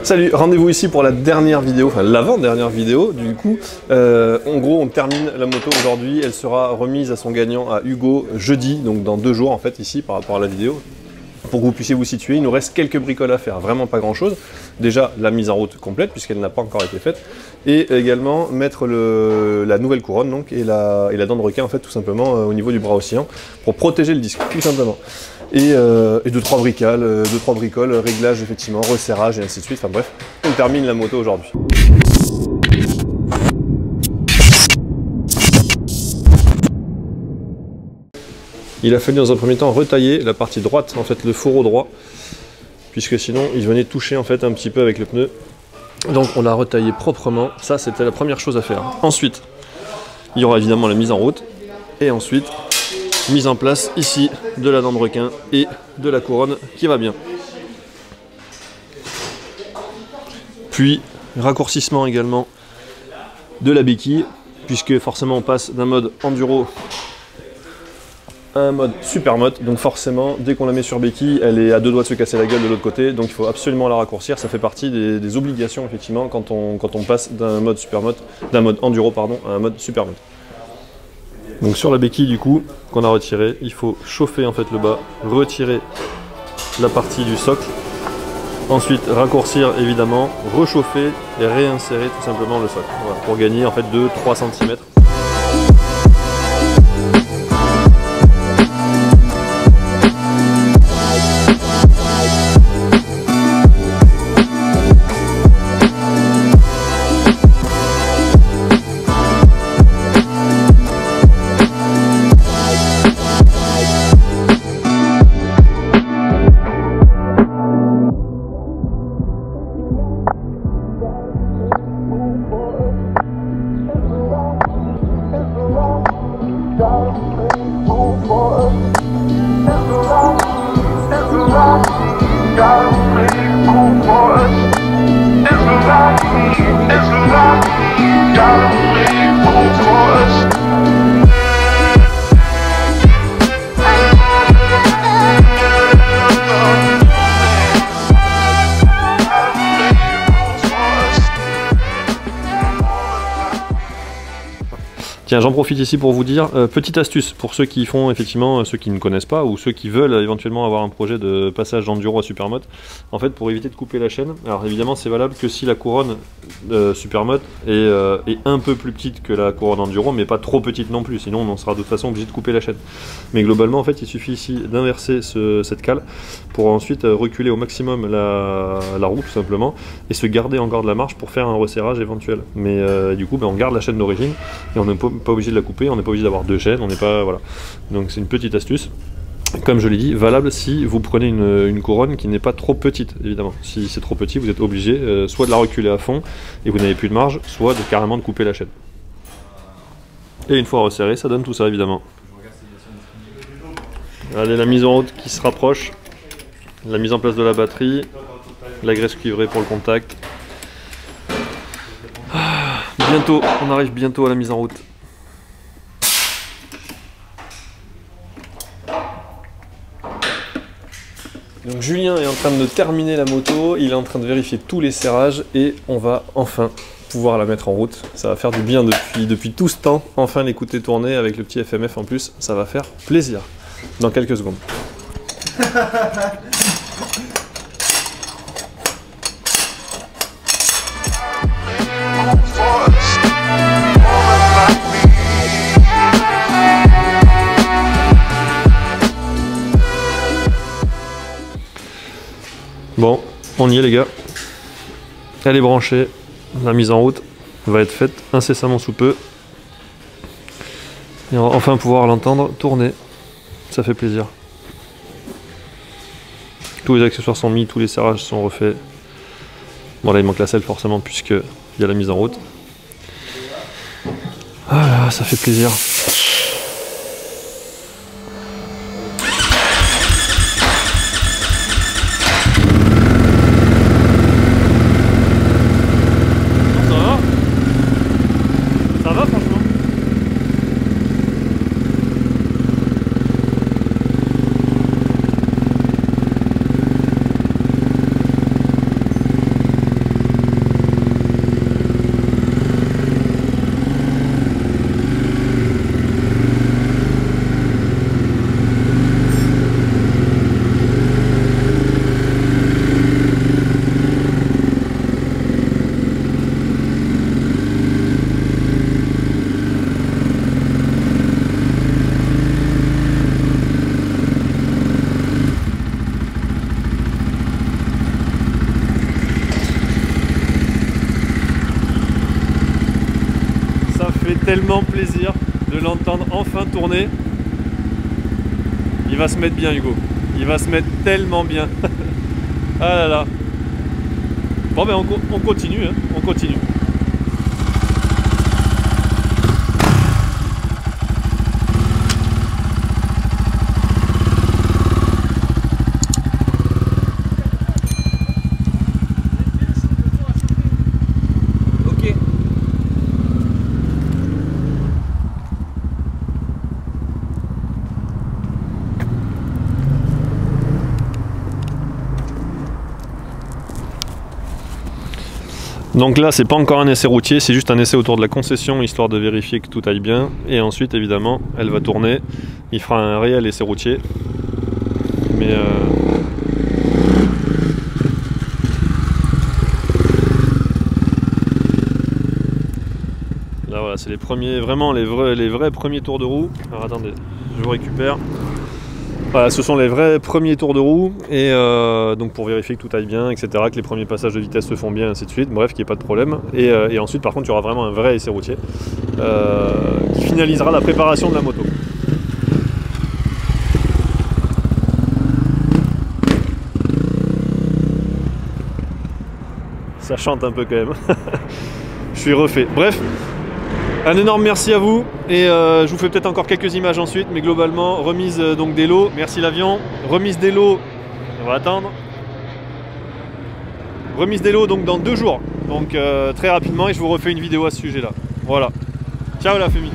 Salut, rendez-vous ici pour la dernière vidéo, enfin l'avant-dernière vidéo du coup. En gros, on termine la moto aujourd'hui, elle sera remise à son gagnant, à Hugo, jeudi, donc dans 2 jours en fait ici par rapport à la vidéo. Pour que vous puissiez vous situer, il nous reste quelques bricoles à faire, vraiment pas grand chose. Déjà la mise en route complète puisqu'elle n'a pas encore été faite. Et également mettre la nouvelle couronne donc, et la dent de requin en fait tout simplement au niveau du bras oscillant pour protéger le disque tout simplement. Et 2-3 bricoles, réglage effectivement, resserrage et ainsi de suite. Enfin bref, on termine la moto aujourd'hui. Il a fallu dans un premier temps retailler la partie droite, en fait le fourreau droit, puisque sinon il venait toucher en fait un petit peu avec le pneu. Donc on l'a retaillé proprement, ça c'était la première chose à faire. Ensuite, il y aura évidemment la mise en route, et ensuite mise en place ici de la dent de requin et de la couronne qui va bien. Puis raccourcissement également de la béquille, puisque forcément on passe d'un mode enduro à un mode super mode, donc forcément dès qu'on la met sur béquille elle est à 2 doigts de se casser la gueule de l'autre côté, donc il faut absolument la raccourcir. Ça fait partie des obligations effectivement quand on passe d'un mode super mode, d'un mode enduro pardon, à un mode super mode. Donc sur la béquille du coup qu'on a retiré, il faut chauffer en fait le bas, retirer la partie du socle, ensuite raccourcir évidemment, rechauffer et réinsérer tout simplement le socle, voilà, pour gagner en fait 2-3 cm. Tiens, j'en profite ici pour vous dire, petite astuce pour ceux qui font effectivement, ceux qui ne connaissent pas ou ceux qui veulent éventuellement avoir un projet de passage d'enduro à supermode. En fait, pour éviter de couper la chaîne, alors évidemment c'est valable que si la couronne supermode est un peu plus petite que la couronne enduro, mais pas trop petite non plus, sinon on sera de toute façon obligé de couper la chaîne. Mais globalement en fait il suffit ici d'inverser cette cale pour ensuite reculer au maximum la roue tout simplement et se garder encore de la marge pour faire un resserrage éventuel. Mais du coup on garde la chaîne d'origine et on n'est pas obligé de la couper, on n'est pas obligé d'avoir 2 chaînes, on n'est pas, voilà. Donc c'est une petite astuce, comme je l'ai dit, valable si vous prenez une couronne qui n'est pas trop petite, évidemment. Si c'est trop petit, vous êtes obligé soit de la reculer à fond et vous n'avez plus de marge, soit carrément de couper la chaîne. Et une fois resserré, ça donne tout ça évidemment. Allez, la mise en route qui se rapproche, la mise en place de la batterie, la graisse cuivrée pour le contact. Bientôt, on arrive bientôt à la mise en route. Donc Julien est en train de terminer la moto, il est en train de vérifier tous les serrages et on va enfin pouvoir la mettre en route. Ça va faire du bien depuis tout ce temps, enfin l'écouter tourner avec le petit FMF en plus, ça va faire plaisir. Dans quelques secondes. Bon, on y est les gars. Elle est branchée, la mise en route va être faite incessamment sous peu. Et on va enfin pouvoir l'entendre tourner. Ça fait plaisir. Tous les accessoires sont mis, tous les serrages sont refaits. Bon là il manque la selle forcément puisqu'il y a la mise en route. Voilà, ça fait plaisir. Ça va franchement. tellement plaisir de l'entendre enfin tourner. Il va se mettre bien, Hugo. Il va se mettre tellement bien. Ah là là. Bon ben on continue, hein. On continue. Donc là, c'est pas encore un essai routier, c'est juste un essai autour de la concession, histoire de vérifier que tout aille bien. Et ensuite, évidemment, elle va tourner. Il fera un réel essai routier. Mais là, voilà, c'est les premiers, vraiment les vrais premiers tours de roue. Alors attendez, je vous récupère. Voilà, ce sont les vrais premiers tours de roue, et donc pour vérifier que tout aille bien, etc., que les premiers passages de vitesse se font bien, ainsi de suite, bref, qu'il n'y ait pas de problème. Et ensuite, par contre, il y aura vraiment un vrai essai routier qui finalisera la préparation de la moto. Ça chante un peu quand même. Je suis refait. Bref. Un énorme merci à vous, et je vous fais peut-être encore quelques images ensuite, mais globalement, remise donc des lots, merci l'avion, remise des lots, on va attendre, remise des lots donc dans 2 jours, donc très rapidement, et je vous refais une vidéo à ce sujet là. Voilà, ciao la famille.